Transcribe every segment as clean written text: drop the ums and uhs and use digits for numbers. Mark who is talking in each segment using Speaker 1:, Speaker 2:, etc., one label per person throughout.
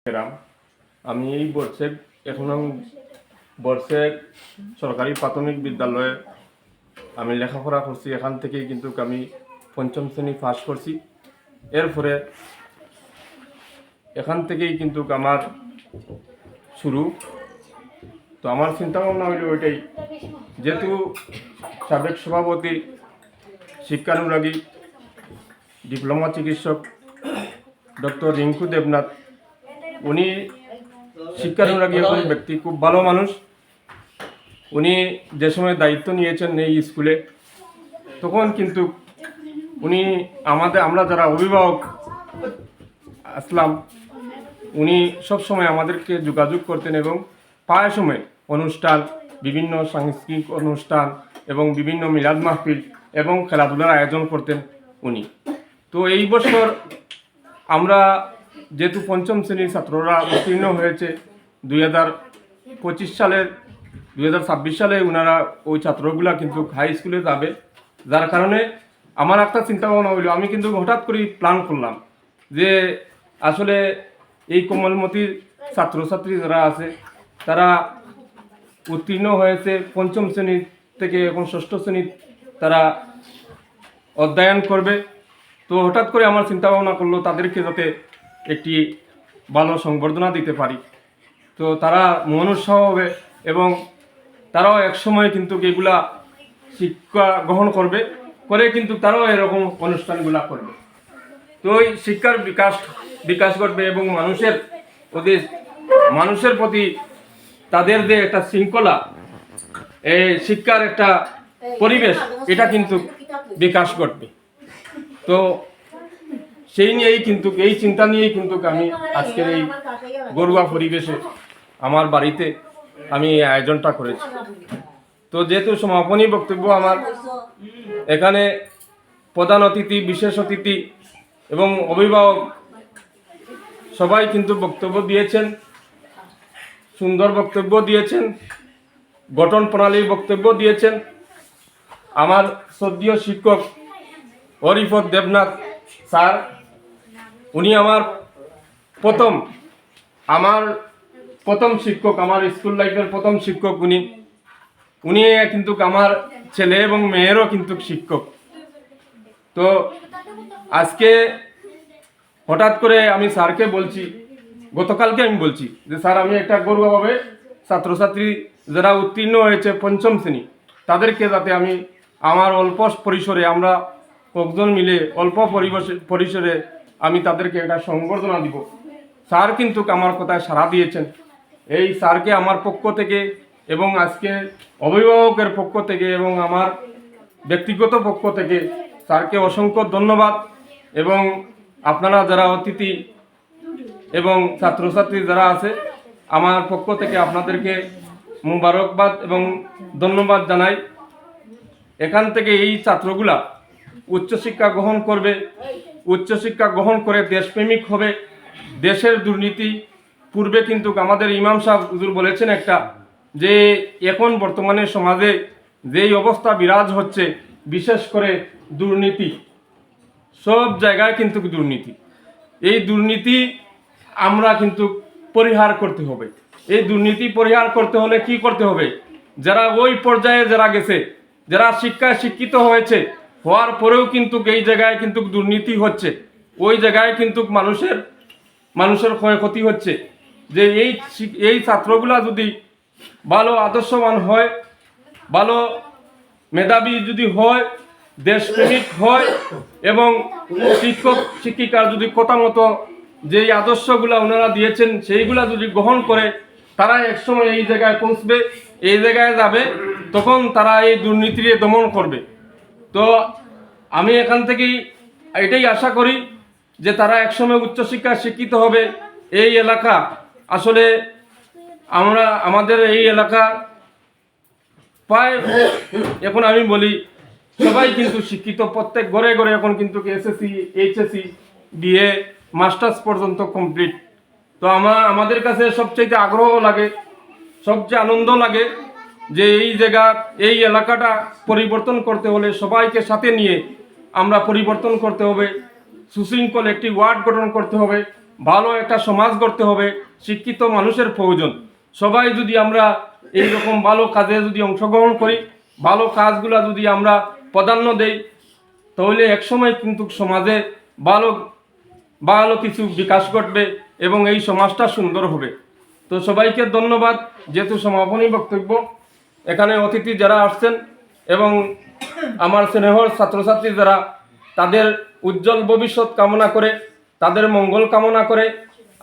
Speaker 1: গ্রাম। আমি এই বর্ষে এখন বর্ষের সরকারি প্রাথমিক বিদ্যালয়ে আমি লেখাপড়া করছি। এখান থেকেই কিন্তু আমি পঞ্চম শ্রেণী পাস করছি। এরপরে এখান থেকেই কিন্তু আমার শুরু। তো আমার চিন্তা ভাবনা হইল ওইটাই, যেহেতু সাবেক সভাপতি শিক্ষানুরাগী ডিপ্লোমা চিকিৎসক ডক্টর রিঙ্কু দেবনাথ, উনি শিক্ষানুরাগী একজন ব্যক্তি, খুব ভালো মানুষ। উনি যে সময় দায়িত্ব নিয়েছেন এই স্কুলে, তখন কিন্তু উনি আমরা যারা অভিভাবক আসলাম, উনি সবসময় আমাদেরকে যোগাযোগ করতেন এবং প্রায় সময় অনুষ্ঠান, বিভিন্ন সাংস্কৃতিক অনুষ্ঠান এবং বিভিন্ন মিলাদ মাহফিল এবং খেলাধুলার আয়োজন করতেন উনি। তো এই বছর আমরা যেহেতু পঞ্চম শ্রেণীর ছাত্ররা উত্তীর্ণ হয়েছে 2026 সালে ওনারা ওই ছাত্রগুলা কিন্তু হাই স্কুলে যাবে। যার কারণে আমার একটা চিন্তা ভাবনা হইল, আমি কিন্তু হঠাৎ করে প্ল্যান করলাম যে আসলে এই কোমলমতির ছাত্রছাত্রী যারা আছে তারা উত্তীর্ণ হয়েছে পঞ্চম শ্রেণী থেকে, এখন ষষ্ঠ শ্রেণী তারা অধ্যয়ন করবে। তো হঠাৎ করে আমার চিন্তা ভাবনা করলো তাদেরকে যাতে একটি ভালো সংবর্ধনা দিতে পারি, তো তারা মন উৎসাহ হবে এবং তারাও একসময় কিন্তু এগুলা শিক্ষা গ্রহণ করবে, করে কিন্তু তারাও এরকম অনুষ্ঠানগুলা করবে। তো এই শিক্ষার বিকাশ ঘটবে এবং মানুষের প্রতি তাদের যে একটা শৃঙ্খলা, এই শিক্ষার একটা পরিবেশ, এটা কিন্তু বিকাশ ঘটবে। তো সেই নিয়েই কিন্তু এই চিন্তা নিয়েই কিন্তু আমি আজকের এই ঘরোয়া পরিবেশে আমার বাড়িতে আমি এই আয়োজনটা করেছি। তো যেহেতু সমাপনী বক্তব্য আমার, এখানে প্রধান অতিথি, বিশেষ অতিথি এবং অভিভাবক সবাই কিন্তু বক্তব্য দিয়েছেন, সুন্দর বক্তব্য দিয়েছেন, গঠন প্রণালীর বক্তব্য দিয়েছেন। আমার শ্রদ্ধেয় শিক্ষক হরিপদ দেবনাথ স্যার, উনি আমার প্রথম শিক্ষক, আমার স্কুল লাইফের প্রথম শিক্ষক। উনি কিন্তু আমার ছেলে এবং মেয়েরও কিন্তু শিক্ষক। তো আজকে হঠাৎ করে আমি স্যারকে বলছি, গতকালকে আমি বলছি যে স্যার, আমি একটা গর্বভাবে ছাত্রছাত্রী যারা উত্তীর্ণ হয়েছে পঞ্চম শ্রেণী, তাদেরকে যাতে আমি আমার অল্প পরিসরে, আমরা কয়েকজন মিলে অল্প পরিসরে আমি তাদেরকে একটা সংবর্ধনা দিব। স্যার কিন্তু আমার কথায় সাড়া দিয়েছেন। এই স্যারকে আমার পক্ষ থেকে এবং আজকে অভিভাবকের পক্ষ থেকে এবং আমার ব্যক্তিগত পক্ষ থেকে স্যারকে অসংখ্য ধন্যবাদ। এবং আপনারা যারা অতিথি এবং ছাত্রছাত্রী যারা আছে, আমার পক্ষ থেকে আপনাদেরকে মুবারকবাদ এবং ধন্যবাদ জানাই। এখান থেকে এই ছাত্রগুলা উচ্চশিক্ষা গ্রহণ করবে, উচ্চশিক্ষা গ্রহণ করে দেশপ্রেমিক হবে। দেশের দুর্নীতি, পূর্বে কিন্তু আমাদের ইমাম সাহেব হুজুর বলেছেন একটা, যে এখন বর্তমানে সমাজে যেই অবস্থা বিরাজ হচ্ছে, বিশেষ করে দুর্নীতি, সব জায়গায় কিন্তু দুর্নীতি। এই দুর্নীতি আমরা কিন্তু পরিহার করতে হবে। এই দুর্নীতি পরিহার করতে হলে কি করতে হবে? যারা ওই পর্যায়ে যারা গেছে, যারা শিক্ষায় শিক্ষিত হয়েছে, হওয়ার পরেও কিন্তু এই জায়গায় কিন্তু দুর্নীতি হচ্ছে, ওই জায়গায় কিন্তু মানুষের ক্ষয়ক্ষতি হচ্ছে। যে এই ছাত্রগুলা যদি ভালো আদর্শবান হয়, ভালো মেধাবী যদি হয়, দেশপ্রেমিক হয় এবং শিক্ষক শিক্ষিকার যদি কথা মতো যেই আদর্শগুলা ওনারা দিয়েছেন সেইগুলা যদি গ্রহণ করে, তারা একসময় এই জায়গায় পৌঁছবে, এই জায়গায় যাবে, তখন তারা এই দুর্নীতিকে দমন করবে। তো আমি এখান থেকেই এটাই আশা করি যে তারা একসময় উচ্চশিক্ষায় শিক্ষিত হবে। এই এলাকা আসলে আমাদের এই এলাকা প্রায়, এখন আমি বলি, সবাই কিন্তু শিক্ষিত, প্রত্যেক ঘরে ঘরে এখন কিন্তু এসএসসি, এইচএসসি, বিএ, মাস্টার্স পর্যন্ত কমপ্লিট। তো আমাদের কাছে সবচেয়ে আগ্রহ লাগে, সবচেয়ে আনন্দ লাগে যে এই এলাকাটা পরিবর্তন করতে হলে সবাইকে সাথে নিয়ে আমরা পরিবর্তন করতে হবে। সুশৃঙ্খল একটি ওয়ার্ড গঠন করতে হবে ভালো একটা সমাজ গড়তে হবে, শিক্ষিত মানুষের প্রয়োজন। সবাই যদি আমরা এইরকম ভালো কাজে যদি অংশগ্রহণ করি, ভালো কাজগুলা যদি আমরা প্রাধান্য দেই, তাহলে একসময় কিন্তু সমাজে ভালো ভালো কিছু বিকাশ ঘটবে এবং এই সমাজটা সুন্দর হবে। তো সবাইকে ধন্যবাদ। যেহেতু সমাপনী বক্তব্য, এখানে অতিথি যারা আসছেন এবং আমার স্নেহর ছাত্রছাত্রী যারা, তাদের উজ্জ্বল ভবিষ্যৎ কামনা করে, তাদের মঙ্গল কামনা করে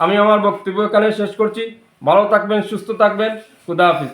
Speaker 1: আমি আমার বক্তব্য এখানে শেষ করছি। ভালো থাকবেন, সুস্থ থাকবেন। খুদা হাফিজ।